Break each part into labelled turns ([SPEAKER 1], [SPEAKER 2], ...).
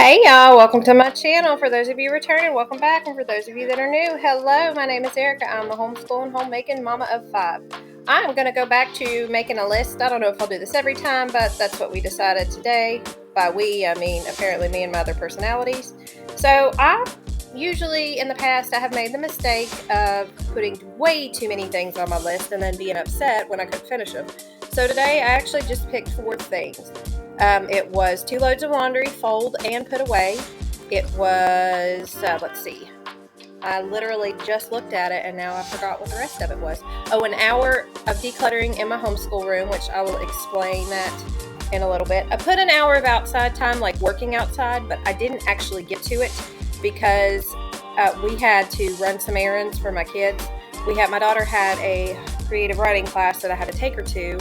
[SPEAKER 1] Hey y'all, welcome to my channel. For those of you returning, welcome back. And for those of you that are new, hello, my name is Erica. I'm a homeschooling, homemaking mama of 5. I'm going to go back to making a list. I don't know if I'll do this every time, but that's what we decided today. By we, I mean apparently me and my other personalities. So I usually in the past I have made the mistake of putting way too many things on my list and then being upset when I couldn't finish them. So today I actually just picked 4 things. It was 2 loads of laundry, fold and put away. It was, let's see, I literally just looked at it and now I forgot what the rest of it was. Oh, an hour of decluttering in my homeschool room, which I will explain that in a little bit. I put an hour of outside time, like working outside, but I didn't actually get to it because we had to run some errands for my kids. My daughter had a creative writing class that I had to take her to.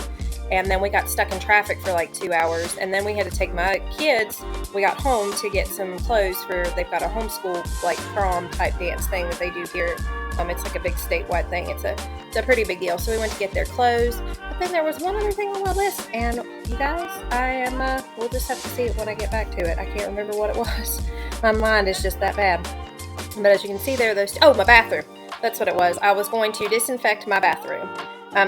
[SPEAKER 1] And then we got stuck in traffic for like 2 hours. And then we had to take my kids. We got home to get some clothes they've got a homeschool like prom type dance thing that they do here. It's like a big statewide thing. It's a pretty big deal. So we went to get their clothes. But then there was one other thing on my list. And you guys, we'll just have to see it when I get back to it. I can't remember what it was. My mind is just that bad. But as you can see there, my bathroom. That's what it was. I was going to disinfect my bathroom.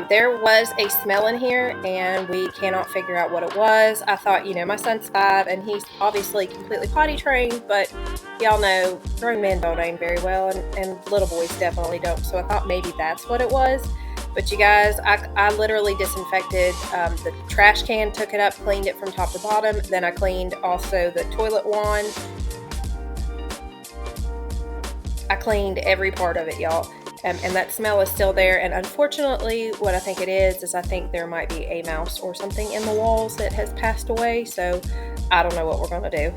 [SPEAKER 1] There was a smell in here and we cannot figure out what it was. I thought, my son's 5 and he's obviously completely potty trained, but y'all know grown men don't aim very well and little boys definitely don't. So I thought maybe that's what it was. But you guys, I literally disinfected the trash can, took it up, cleaned it from top to bottom. Then I cleaned also the toilet wand. I cleaned every part of it, y'all. And that smell is still there. And unfortunately, what I think it is I think there might be a mouse or something in the walls that has passed away. So I don't know what we're going to do.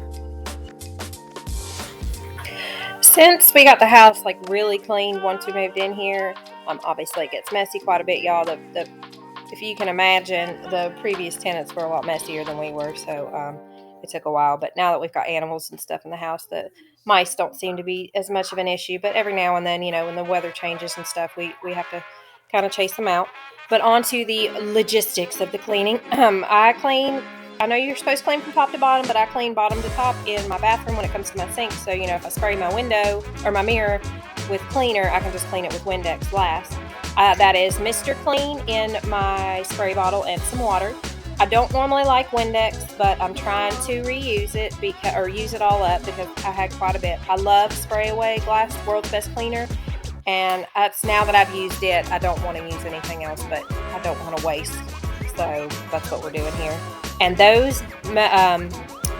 [SPEAKER 1] Since we got the house like really clean once we moved in here, obviously it gets messy quite a bit, y'all. If you can imagine, the previous tenants were a lot messier than we were. So it took a while. But now that we've got animals and stuff in the house, the mice don't seem to be as much of an issue, but every now and then, when the weather changes and stuff, we have to kind of chase them out. But on to the logistics of the cleaning. I know you're supposed to clean from top to bottom, but I clean bottom to top in my bathroom when it comes to my sink. So, if I spray my window or my mirror with cleaner, I can just clean it with Windex last. That is Mr. Clean in my spray bottle and some water. I don't normally like Windex, but I'm trying to reuse it or use it all up because I had quite a bit. I love Spray Away Glass, world's best cleaner, and now that I've used it, I don't want to use anything else, but I don't want to waste, so that's what we're doing here. And those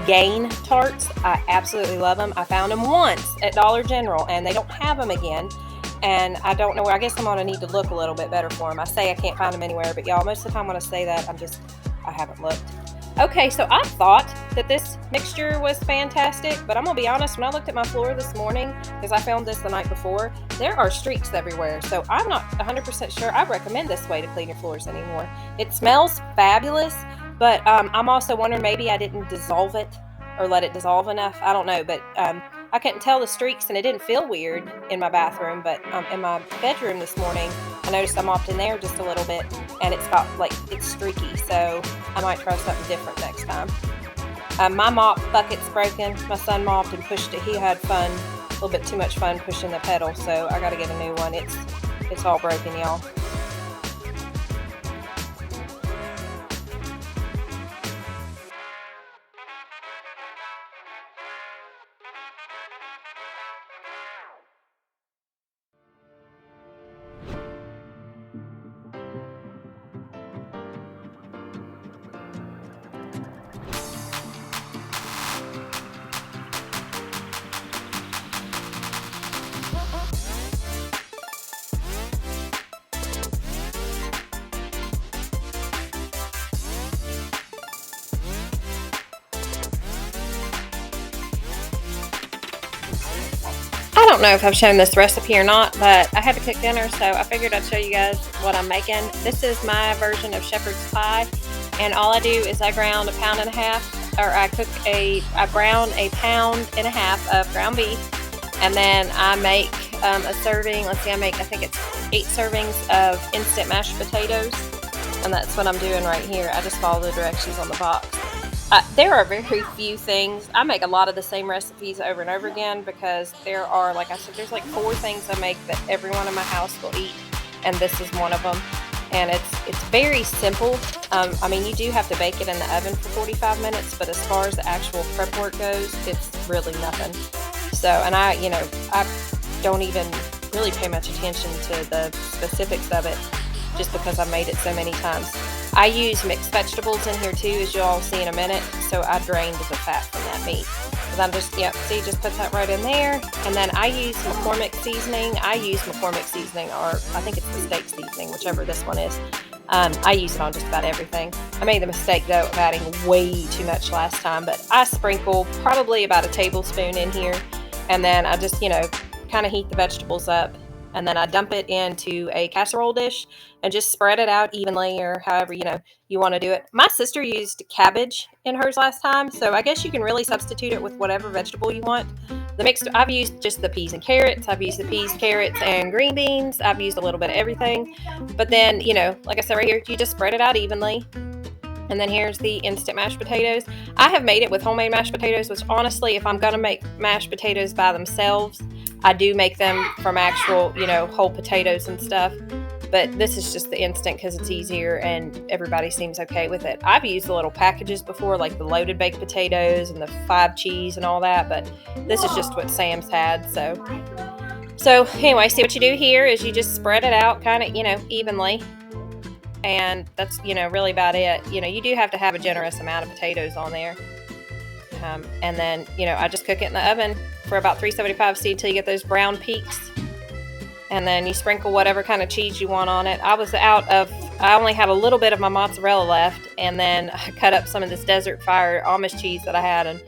[SPEAKER 1] Gain tarts, I absolutely love them. I found them once at Dollar General, and they don't have them again. And I don't know where. I guess I'm going to need to look a little bit better for them. I say I can't find them anywhere, but y'all, most of the time when I say that, I haven't looked. Okay, so I thought that this mixture was fantastic, but I'm going to be honest, when I looked at my floor this morning, because I filmed this the night before, there are streaks everywhere. So I'm not 100% sure I recommend this way to clean your floors anymore. It smells fabulous, but I'm also wondering maybe I didn't dissolve it or let it dissolve enough. I don't know, but I couldn't tell the streaks, and it didn't feel weird in my bathroom, but in my bedroom this morning, I noticed I mopped in there just a little bit, and it's streaky, so I might try something different next time. My mop bucket's broken. My son mopped and pushed it. He had fun, a little bit too much fun pushing the pedal, so I got to get a new one. It's all broken, y'all. I don't know if I've shown this recipe or not, but I had to cook dinner, so I figured I'd show you guys what I'm making. This is my version of shepherd's pie, and all I do is I ground 1.5 pounds, or I brown 1.5 pounds of ground beef, and then I make a serving. Let's see, I think it's 8 servings of instant mashed potatoes, and that's what I'm doing right here. I just follow the directions on the box. There are very few things. I make a lot of the same recipes over and over again because there are, like I said, there's like 4 things I make that everyone in my house will eat, and this is one of them. And it's very simple. I mean, you do have to bake it in the oven for 45 minutes, but as far as the actual prep work goes, it's really nothing. So, and I don't even really pay much attention to the specifics of it, just because I've made it so many times. I use mixed vegetables in here too, as you'll all see in a minute. So I drained the fat from that meat. Because I'm just, yep, see, just put that right in there. And then I use McCormick seasoning. I use McCormick seasoning, or I think it's the steak seasoning, whichever this one is. I use it on just about everything. I made the mistake though of adding way too much last time, but I sprinkle probably about a tablespoon in here. And then I just, kind of heat the vegetables up. And then I dump it into a casserole dish and just spread it out evenly, or however, you want to do it. My sister used cabbage in hers last time, so I guess you can really substitute it with whatever vegetable you want. I've used just the peas and carrots. I've used the peas, carrots, and green beans. I've used a little bit of everything. But then, like I said right here, you just spread it out evenly. And then here's the instant mashed potatoes. I have made it with homemade mashed potatoes, which honestly, if I'm going to make mashed potatoes by themselves, I do make them from actual, whole potatoes and stuff. But this is just the instant because it's easier and everybody seems okay with it. I've used the little packages before, like the loaded baked potatoes and the 5 cheese and all that, but this is just what Sam's had. So anyway, see what you do here is you just spread it out kind of, evenly. And that's, really about it. You do have to have a generous amount of potatoes on there. And then, I just cook it in the oven for about 375 C until you get those brown peaks. And then you sprinkle whatever kind of cheese you want on it. I only had a little bit of my mozzarella left. And then I cut up some of this Desert Fire Amish cheese that I had and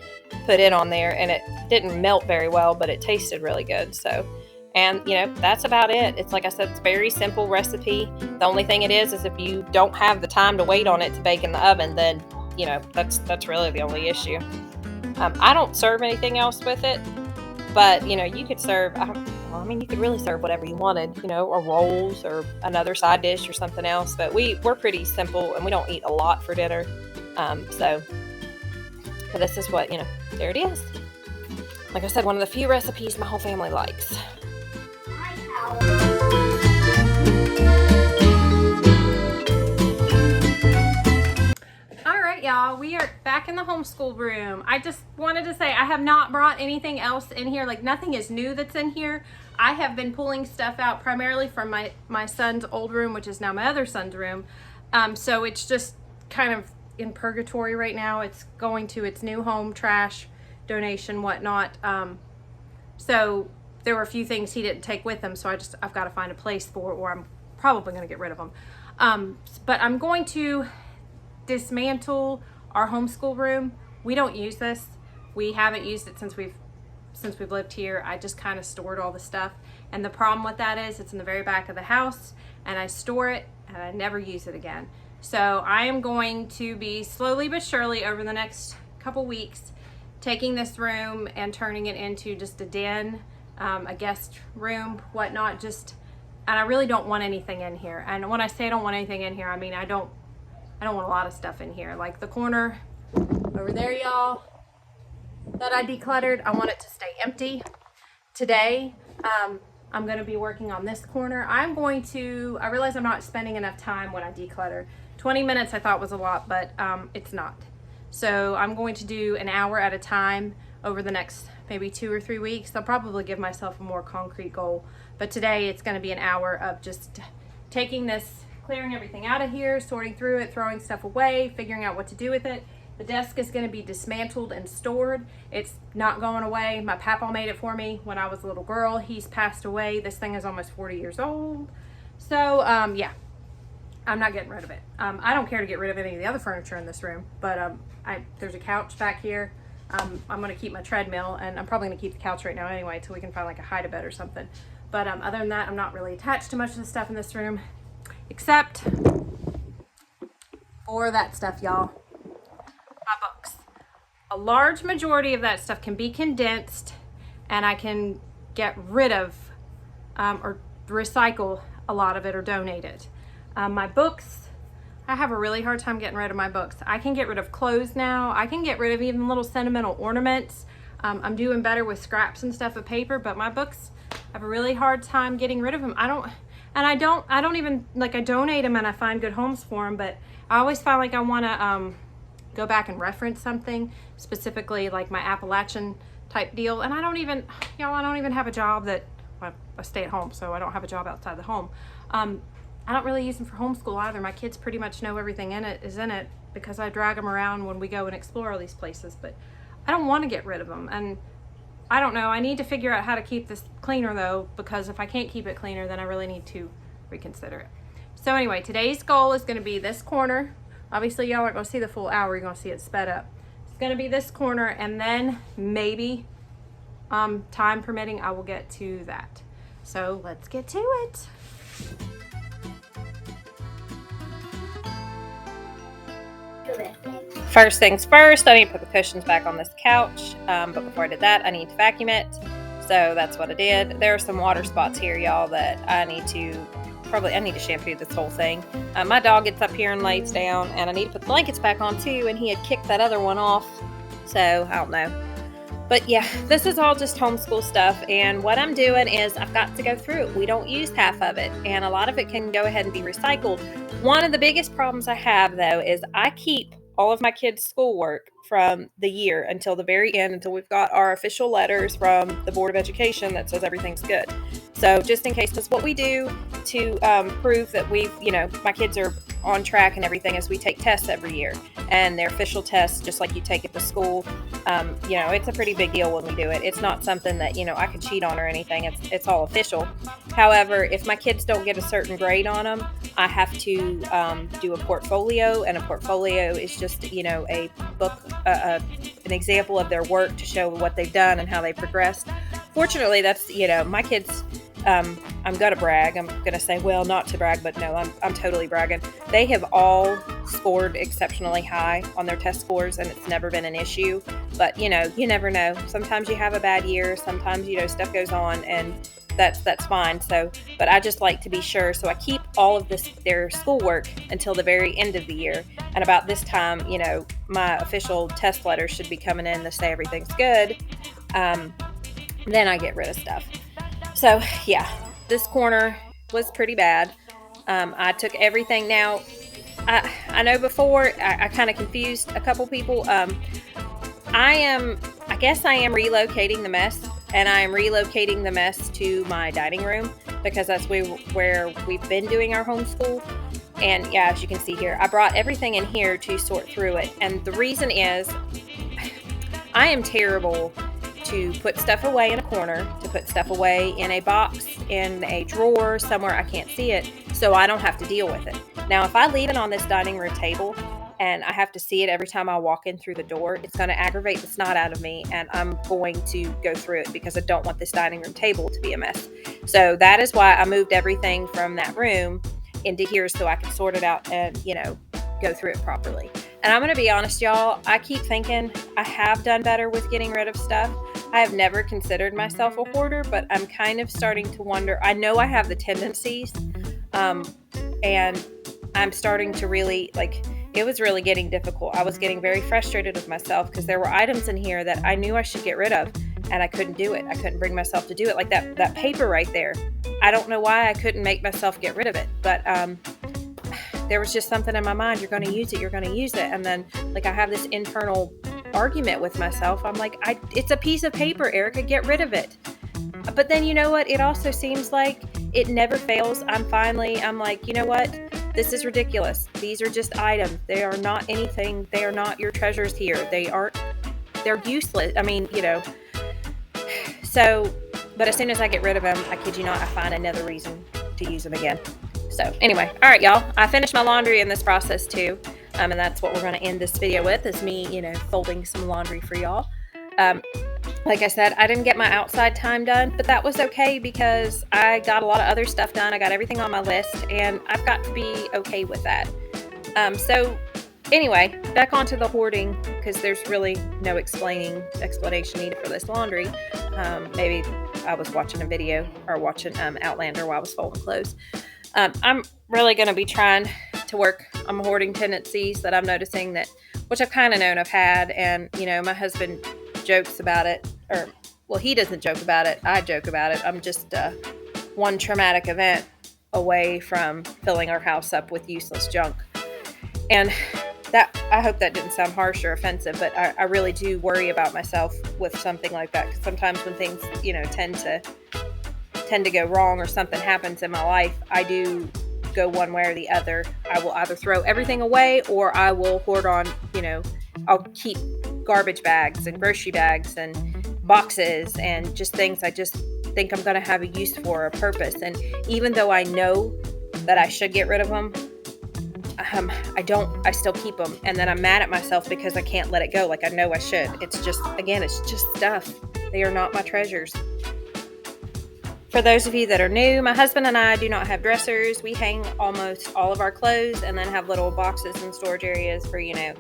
[SPEAKER 1] put it on there. And it didn't melt very well, but it tasted really good. So, and that's about it. It's like I said, it's a very simple recipe. The only thing it is if you don't have the time to wait on it to bake in the oven, then that's really the only issue. I don't serve anything else with it, but you could serve. You could really serve whatever you wanted, or rolls or another side dish or something else. But we're pretty simple and we don't eat a lot for dinner. But this is what there it is. Like I said, one of the few recipes my whole family likes. Alright y'all, we are back in the homeschool room. I just wanted to say I have not brought anything else in here. Like, nothing is new that's in here. I have been pulling stuff out primarily from my son's old room, which is now my other son's room. So it's just kind of in purgatory right now. It's going to its new home, trash, donation, whatnot. So there were a few things he didn't take with him, so I've got to find a place for it, or I'm probably going to get rid of them. But I'm going to dismantle our homeschool room. We don't use this. We haven't used it since we've lived here. I just kind of stored all the stuff, and the problem with that is it's in the very back of the house, and I store it and I never use it again. So I am going to be slowly but surely over the next couple weeks taking this room and turning it into just a den, a guest room, whatnot. And I really don't want anything in here. And when I say I don't want anything in here, I mean I don't want a lot of stuff in here. Like the corner over there, y'all, that I decluttered, I want it to stay empty. Today, I'm going to be working on this corner. I realize I'm not spending enough time when I declutter. 20 minutes I thought was a lot, but it's not. So I'm going to do an hour at a time over the next maybe 2 or 3 weeks. I'll probably give myself a more concrete goal. But today it's going to be an hour of just taking this, clearing everything out of here, sorting through it, throwing stuff away, figuring out what to do with it. The desk is going to be dismantled and stored. It's not going away. My papa made it for me when I was a little girl. He's passed away. This thing is almost 40 years old. So, yeah, I'm not getting rid of it. I don't care to get rid of any of the other furniture in this room, but there's a couch back here. I'm going to keep my treadmill, and I'm probably going to keep the couch right now anyway until we can find like a hide-a-bed or something. But other than that, I'm not really attached to much of the stuff in this room, except for that stuff, y'all. My books. A large majority of that stuff can be condensed, and I can get rid of or recycle a lot of it or donate it. My books, I have a really hard time getting rid of my books. I can get rid of clothes now. I can get rid of even little sentimental ornaments. I'm doing better with scraps and stuff of paper, but my books, I have a really hard time getting rid of them. I don't even, like, I donate them and I find good homes for them, but I always find like I want to go back and reference something, specifically like my Appalachian type deal. And I don't even, I don't even have a job that, well, I stay at home, so I don't have a job outside the home. I don't really use them for homeschool either. My kids pretty much know everything is in it because I drag them around when we go and explore all these places, but I don't want to get rid of them. And I don't know, I need to figure out how to keep this cleaner though, because if I can't keep it cleaner, then I really need to reconsider it. So anyway, today's goal is going to be this corner. Obviously y'all aren't going to see the full hour, you're going to see it sped up. It's going to be this corner, and then maybe time permitting I will get to that. So let's get to it. First things first, I need to put the cushions back on this couch, but before I did that, I need to vacuum it. So that's what I did. There are some water spots here, y'all, that I need to shampoo this whole thing. My dog gets up here and lays down, and I need to put the blankets back on too, and he had kicked that other one off, so I don't know. But yeah, this is all just homeschool stuff, and what I'm doing is I've got to go through it. We don't use half of it, and a lot of it can go ahead and be recycled. One of the biggest problems I have, though, is I keep all of my kids' schoolwork from the year until the very end, until we've got our official letters from the Board of Education that says everything's good. So just in case, that's what we do to prove that my kids are on track and everything, is we take tests every year, and they're official tests just like you take at the school. It's a pretty big deal when we do it. It's not something that I can cheat on or anything. It's all official. However, if my kids don't get a certain grade on them, I have to do a portfolio, and a portfolio is just a book, an example of their work to show what they've done and how they progressed. Fortunately, that's my kids. I'm gonna brag. I'm gonna say, well, not to brag, but no, I'm totally bragging. They have all scored exceptionally high on their test scores, and it's never been an issue. But you never know. Sometimes you have a bad year. Sometimes stuff goes on, and that's fine. So, but I just like to be sure. So I keep all of their schoolwork until the very end of the year. And about this time, my official test letters should be coming in to say everything's good. Then I get rid of stuff. So yeah, this corner was pretty bad. I took everything. Now, I know before I kind of confused a couple people. I guess I am relocating the mess, and I am relocating the mess to my dining room because that's where we've been doing our homeschool. And yeah, as you can see here, I brought everything in here to sort through it. And the reason is I am terrible to put stuff away in a corner, to put stuff away in a box, in a drawer, somewhere I can't see it, so I don't have to deal with it. Now, if I leave it on this dining room table and I have to see it every time I walk in through the door, it's going to aggravate the snot out of me, and I'm going to go through it because I don't want this dining room table to be a mess. So that is why I moved everything from that room into here so I can sort it out and, go through it properly. And I'm going to be honest, y'all, I keep thinking I have done better with getting rid of stuff. I have never considered myself a hoarder, but I'm kind of starting to wonder. I know I have the tendencies, and I'm starting to really, it was really getting difficult. I was getting very frustrated with myself because there were items in here that I knew I should get rid of, and I couldn't do it. I couldn't bring myself to do it. Like that paper right there. I don't know why I couldn't make myself get rid of it, but there was just something in my mind. You're going to use it. And then I have this internal argument with myself. I'm like, it's a piece of paper, Erica, get rid of it. But then you know what? It also seems like it never fails. I'm like, you know what? This is ridiculous. These are just items. They are not anything. They are not your treasures here. They're useless. I mean, so, but as soon as I get rid of them, I kid you not, I find another reason to use them again. So anyway, all right, y'all, I finished my laundry in this process too. And that's what we're going to end this video with, is me, folding some laundry for y'all. Like I said, I didn't get my outside time done, but that was okay because I got a lot of other stuff done. I got everything on my list, and I've got to be okay with that. So anyway, back onto the hoarding, because there's really no explanation needed for this laundry. Maybe I was watching a video or watching Outlander while I was folding clothes. I'm really going to be trying to work on my hoarding tendencies that I'm noticing, that, which I've kind of known I've had. And, you know, my husband jokes about it, or, well, he doesn't joke about it. I joke about it. I'm just one traumatic event away from filling our house up with useless junk. And that, I hope that didn't sound harsh or offensive, but I really do worry about myself with something like that. Because sometimes when things, you know, tend to go wrong, or something happens in my life, I do go one way or the other. I will either throw everything away, or I will hoard on, you know, I'll keep garbage bags and grocery bags and boxes and just things I just think I'm going to have a use for, a purpose. And even though I know that I should get rid of them, I don't. I still keep them, and then I'm mad at myself because I can't let it go like I know I should. It's just, again, it's just stuff. They are not my treasures. For those of you that are new, my husband and I do not have dressers. We hang almost all of our clothes and then have little boxes and storage areas for, you know,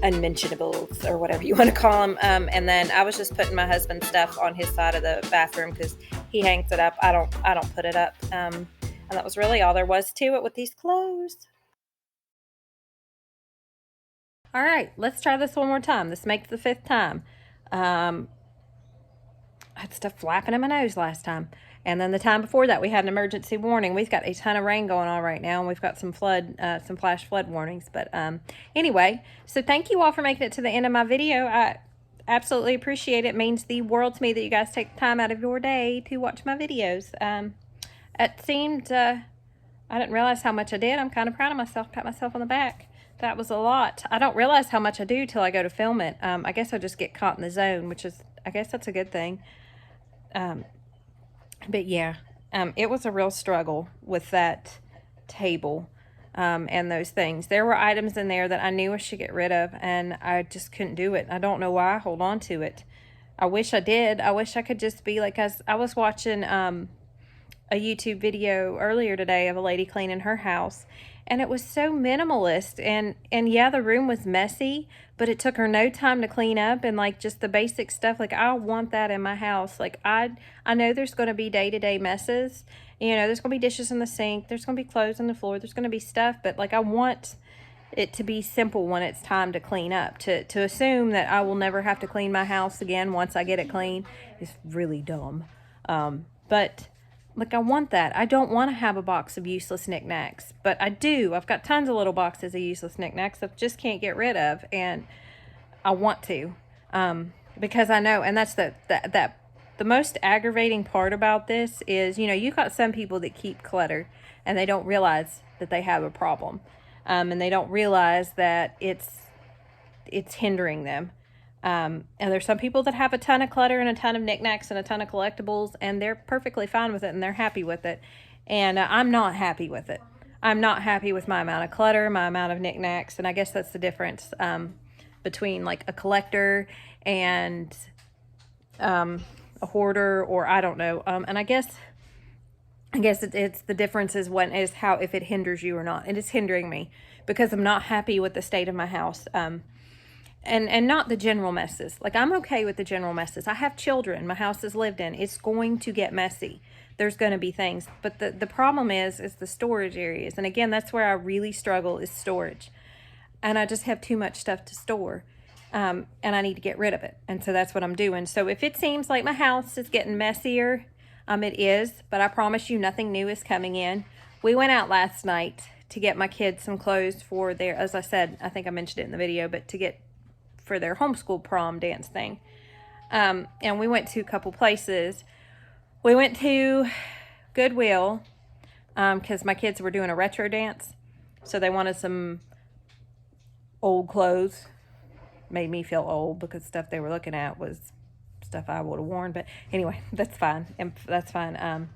[SPEAKER 1] unmentionables or whatever you want to call them. And then I was just putting my husband's stuff on his side of the bathroom because he hangs it up. I don't put it up. And that was really all there was to it with these clothes. All right, let's try this one more time. This makes the 5th time. I had stuff flapping in my nose last time. And then the time before that, we had an emergency warning. We've got a ton of rain going on right now, and we've got some flash flood warnings. But anyway, so thank you all for making it to the end of my video. I absolutely appreciate it. It means the world to me that you guys take time out of your day to watch my videos. It seemed, I didn't realize how much I did. I'm kind of proud of myself, pat myself on the back. That was a lot. I don't realize how much I do till I go to film it. I guess I just get caught in the zone, which is, I guess that's a good thing. But yeah, it was a real struggle with that table and those things. There were items in there that I knew I should get rid of, and I just couldn't do it. I don't know why I hold on to it. I wish I did. I wish I could just be like, I was watching a YouTube video earlier today of a lady cleaning her house, and it was so minimalist, and yeah, the room was messy, but it took her no time to clean up, and like just the basic stuff. Like, I want that in my house. Like, I know there's going to be day-to-day messes. You know, there's going to be dishes in the sink, there's going to be clothes on the floor, there's going to be stuff, but like, I want it to be simple when it's time to clean up. To assume that I will never have to clean my house again once I get it clean is really dumb. But like, I want that. I don't want to have a box of useless knickknacks, but I do. I've got tons of little boxes of useless knickknacks that I just can't get rid of, and I want to, because I know, and that's the most aggravating part about this is, you know, you got some people that keep clutter and they don't realize that they have a problem, and they don't realize that it's hindering them. And there's some people that have a ton of clutter and a ton of knickknacks and a ton of collectibles, and they're perfectly fine with it and they're happy with it. And I'm not happy with it. I'm not happy with my amount of clutter, my amount of knickknacks. And I guess that's the difference between like a collector and a hoarder, or I don't know. And I guess it's the difference is how, if it hinders you or not. And it's hindering me because I'm not happy with the state of my house. And not the general messes. Like, I'm okay with the general messes. I have children. My house is lived in. It's going to get messy. There's going to be things. But the problem is the storage areas. And again, that's where I really struggle, is storage. And I just have too much stuff to store. And I need to get rid of it. And so that's what I'm doing. So if it seems like my house is getting messier, it is. But I promise you, nothing new is coming in. We went out last night to get my kids some clothes for their, as I said, I think I mentioned it in the video, but to get for their homeschool prom dance thing. And we went to a couple places. We went to Goodwill because my kids were doing a retro dance. So they wanted some old clothes. Made me feel old because stuff they were looking at was stuff I would have worn. But anyway, that's fine. And that's fine.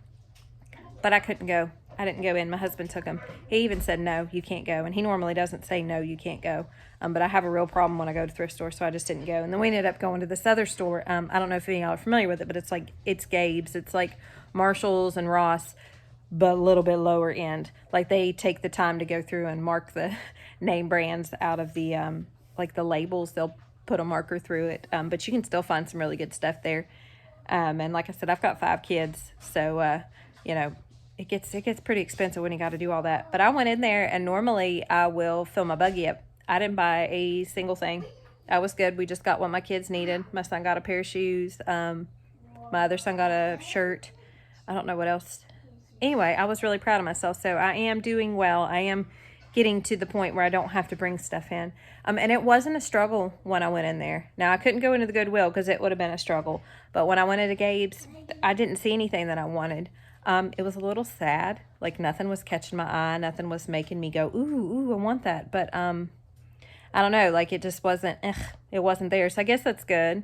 [SPEAKER 1] But I couldn't go. I didn't go in. My husband took him. He even said, no, you can't go. And he normally doesn't say, no, you can't go. But I have a real problem when I go to thrift stores, so I just didn't go. And then we ended up going to this other store. I don't know if any of y'all are familiar with it, but it's Gabe's. It's like Marshall's and Ross, but a little bit lower end. Like, they take the time to go through and mark the name brands out of the, like the labels. They'll put a marker through it. But you can still find some really good stuff there. And like I said, I've got 5 kids, so, you know, it gets pretty expensive when you got to do all that. But I went in there, and normally I will fill my buggy up. I didn't buy a single thing. I was good. We just got what my kids needed. My son got a pair of shoes. My other son got a shirt. I don't know what else. Anyway, I was really proud of myself. So I am doing well. I am getting to the point where I don't have to bring stuff in. And it wasn't a struggle when I went in there. Now, I couldn't go into the Goodwill because it would have been a struggle. But when I went into Gabe's, I didn't see anything that I wanted. It was a little sad. Like, nothing was catching my eye. Nothing was making me go, ooh, I want that. But I don't know. Like, it just wasn't, it wasn't there. So I guess that's good.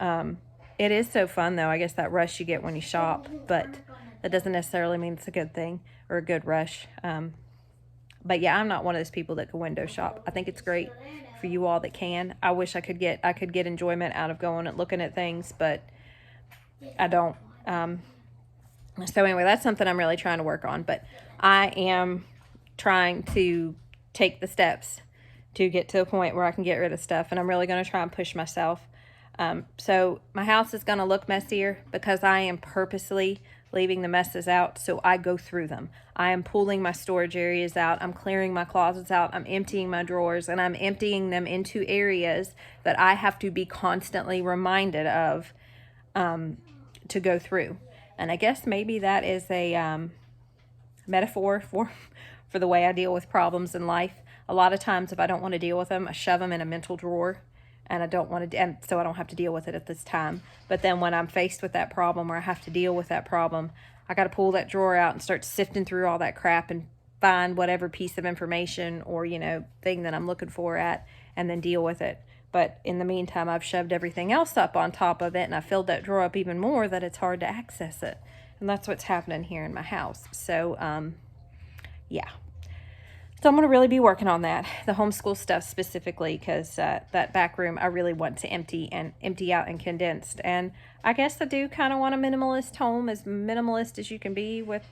[SPEAKER 1] It is so fun, though. I guess that rush you get when you shop. But that doesn't necessarily mean it's a good thing or a good rush. But yeah, I'm not one of those people that can window shop. I think it's great for you all that can. I wish I could get enjoyment out of going and looking at things, but I don't. So anyway, that's something I'm really trying to work on. But I am trying to take the steps to get to a point where I can get rid of stuff, and I'm really going to try and push myself. So my house is going to look messier because I am purposely leaving the messes out, so I go through them. I am pulling my storage areas out. I'm clearing my closets out. I'm emptying my drawers, and I'm emptying them into areas that I have to be constantly reminded of to go through. And I guess maybe that is a metaphor for the way I deal with problems in life. A lot of times, if I don't want to deal with them, I shove them in a mental drawer. And I don't want to, and so I don't have to deal with it at this time. But then when I'm faced with that problem, or I have to deal with that problem, I got to pull that drawer out and start sifting through all that crap and find whatever piece of information or, thing that I'm looking for and then deal with it. But in the meantime, I've shoved everything else up on top of it, and I filled that drawer up even more that it's hard to access it. And that's what's happening here in my house. So, yeah. So I'm going to really be working on that, the homeschool stuff specifically, because that back room I really want to empty out and condensed. And I guess I do kind of want a minimalist home, as minimalist as you can be with,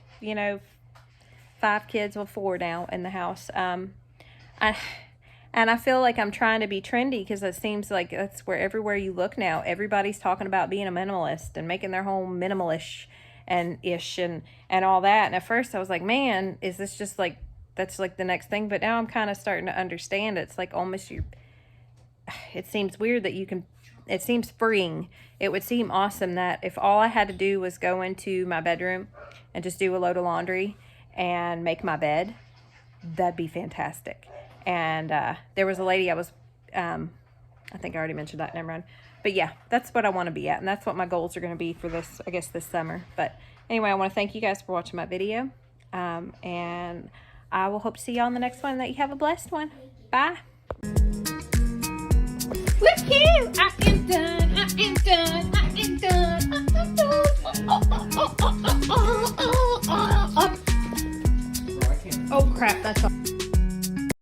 [SPEAKER 1] 5 kids, well 4 now in the house. And I feel like I'm trying to be trendy because it seems like that's where everywhere you look now, everybody's talking about being a minimalist and making their home minimalish and all that. And at first I was like, man, is this just like, that's like the next thing. But now I'm kind of starting to understand. It's like almost it seems weird that it seems freeing. It would seem awesome that if all I had to do was go into my bedroom and just do a load of laundry and make my bed, that'd be fantastic. And there was a lady I think I already mentioned that, never mind. But yeah, that's what I want to be at. And that's what my goals are going to be for this, I guess, this summer. But anyway, I want to thank you guys for watching my video. And I will hope to see you on the next one, and that you have a blessed one. Bye.
[SPEAKER 2] Woohoo! I am done. I am done. I am done. I am done. Oh crap, that's all.